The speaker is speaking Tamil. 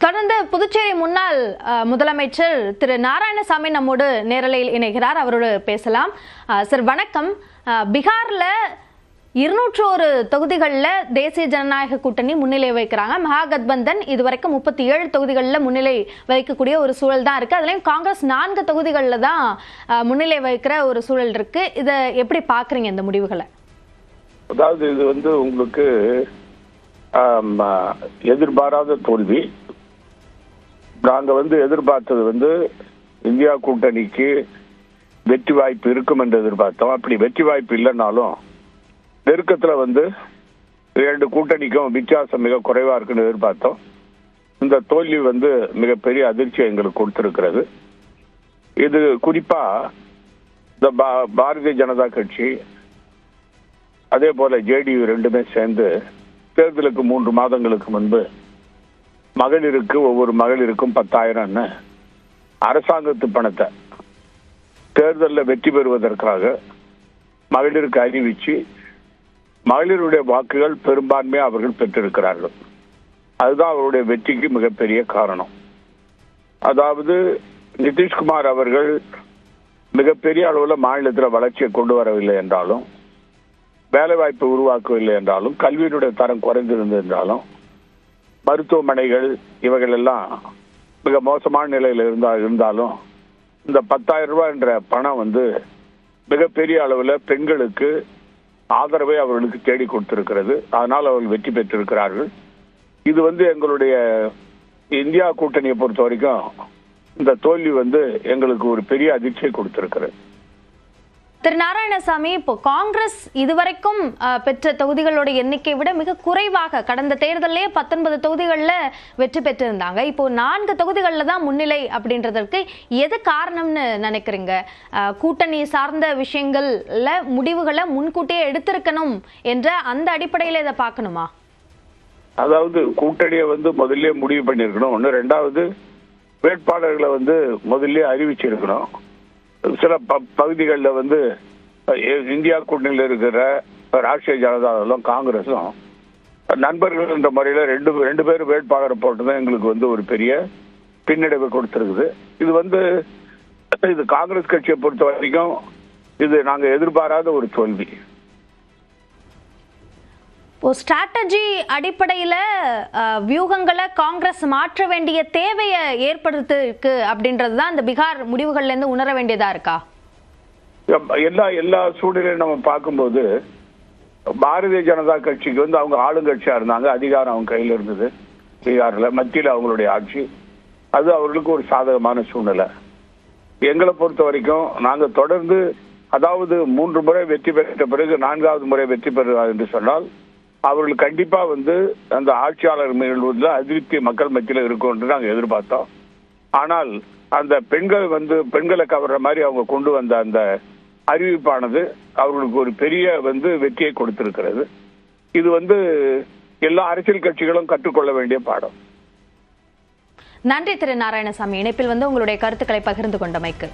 தொடர்ந்து புதுச்சேரி முன்னாள் முதலமைச்சர் திரு நாராயணசாமி நம்மோடு நேரலையில் இணைகிறார். அவரோடு பேசலாம். சார் வணக்கம். பீகார்ல 201 தொகுதிகளில் தேசிய ஜனநாயக கூட்டணி முன்னிலை வைக்கிறாங்க. மகாகத்பந்தன் இதுவரைக்கும் 37 தொகுதிகளில் முன்னிலை வைக்கக்கூடிய ஒரு சூழல் தான் இருக்கு. அதுலயும் காங்கிரஸ் 4 தொகுதிகளில் தான் முன்னிலை வைக்கிற ஒரு சூழல் இருக்கு. இதை எப்படி பாக்குறீங்க இந்த முடிவுகளை? அதாவது இது உங்களுக்கு எதிர்பாராத தோல்வி. நாங்க எதிர்பார்த்தது இந்தியா கூட்டணிக்கு வெற்றி வாய்ப்பு இருக்கும் என்று எதிர்பார்த்தோம். அப்படி வெற்றி வாய்ப்பு இல்லைன்னாலும் நெருக்கத்துல 2 கூட்டணிக்கும் வித்தியாசம் மிக குறைவா இருக்குன்னு எதிர்பார்த்தோம். இந்த தோல்வி மிகப்பெரிய அதிர்ச்சியை எங்களுக்கு கொடுத்திருக்கிறது. இது குறிப்பா இந்த பாரதிய ஜனதா கட்சி அதே போல ஜேடியு ரெண்டுமே சேர்ந்து தேர்தலுக்கு 3 மாதங்களுக்கு முன்பு ஒவ்வொரு மகளிருக்கும் 10,000 அரசாங்கத்து பணத்தை தேர்தலில் வெற்றி பெறுவதற்காக மகளிருக்கு அறிவிச்சு மகளிருடைய வாக்குகள் பெரும்பான்மையை அவர்கள் பெற்றிருக்கிறார்கள். அதுதான் அவருடைய வெற்றிக்கு மிகப்பெரிய காரணம். அதாவது நிதிஷ்குமார் அவர்கள் மிகப்பெரிய அளவில் மாநிலத்தில் வளர்ச்சியை கொண்டு வரவில்லை என்றாலும், வேலைவாய்ப்பை உருவாக்கவில்லை என்றாலும், கல்வியினுடைய தரம் குறைந்திருந்தது என்றாலும், மருத்துவமனைகள் இவைகள் எல்லாம் மிக மோசமான நிலையில் இருந்தாலும் இந்த 10,000 ரூபாய் என்ற பணம் மிகப்பெரிய அளவில் பெண்களுக்கு ஆதரவை அவர்களுக்கு தேடி கொடுத்திருக்கிறது. அதனால் அவர்கள் வெற்றி பெற்றிருக்கிறார்கள். இது எங்களுடைய இந்தியா கூட்டணியை பொறுத்த வரைக்கும் இந்த தோல்வி எங்களுக்கு ஒரு பெரிய அதிர்ச்சியை கொடுத்திருக்கிறது. திரு நாராயணசாமி, இப்போ காங்கிரஸ் இதுவரைக்கும் பெற்ற தொகுதிகளோட எண்ணிக்கை விட மிக குறைவாக கடந்த தேர்தலே 19 தொகுதிகளில் வெற்றி பெற்றிருந்தாங்க. இப்போ 4 தொகுதிகளில் தான் முன்னிலை அப்படின்றதற்கு எது காரணம்னு நினைக்கிறீங்க? கூட்டணி சார்ந்த விஷயங்கள்ல முடிவுகளை முன்கூட்டியே எடுத்திருக்கணும் என்ற அந்த அடிப்படையில் இதை பார்க்கணுமா? அதாவது கூட்டணியை முதல்ல முடிவு பண்ணிருக்கணும். ஒன்று. 2வது வேட்பாளர்களை முதல்ல அறிவிச்சிருக்கணும். சில பகுதிகளில் இந்தியா கூட்டணியில் இருக்கிற ராஷ்டிரிய ஜனதாதளும் காங்கிரஸும் நண்பர்கள் என்ற முறையில் ரெண்டு பேரும் வேட்பாளரை போட்டுதான் எங்களுக்கு ஒரு பெரிய பின்னடைவை கொடுத்திருக்குது. இது காங்கிரஸ் கட்சியை பொறுத்த வரைக்கும் இது நாங்கள் எதிர்பாராத ஒரு தோல்வி. ஸ்ட்ராட்டஜி அடிப்படையில வியூகங்களை காங்கிரஸ் மாற்ற வேண்டிய தேவையை ஏற்படுத்திருக்கு அப்படின்றதுதான் இந்த பீகார் முடிவுகள்ல இருந்து உணர வேண்டியதா இருக்கா? எல்லா சூழ்நிலையும் நம்ம பார்க்கும்போது பாரதிய ஜனதா கட்சிக்கு அவங்க ஆளுங்கட்சியா இருந்தாங்க. அதிகாரம் அவங்க கையில் இருந்தது. பீகார்ல மத்தியில் அவங்களுடைய ஆட்சி. அது அவர்களுக்கு ஒரு சாதகமான சூழ்நிலை. எங்களை பொறுத்த வரைக்கும் நாங்க தொடர்ந்து, அதாவது 3 முறை வெற்றி பெற்ற பிறகு 4வது முறை வெற்றி பெறுவார் என்று சொன்னால் அவர்கள் கண்டிப்பா அந்த ஆட்சியாளர் மீது அதிருப்தி மக்கள் மத்தியில் இருக்கும் என்று நாங்கள் எதிர்பார்த்தோம். ஆனால் அந்த பெண்களை கவர்ற மாதிரி அவங்க கொண்டு வந்த அந்த அறிவிப்பானது அவர்களுக்கு ஒரு பெரிய வெற்றியை கொடுத்திருக்கிறது. இது எல்லா அரசியல் கட்சிகளும் கற்றுக்கொள்ள வேண்டிய பாடம். நன்றி திரு நாராயணசாமி, இணைப்பில் உங்களுடைய கருத்துக்களை பகிர்ந்து கொண்டமைக்கு.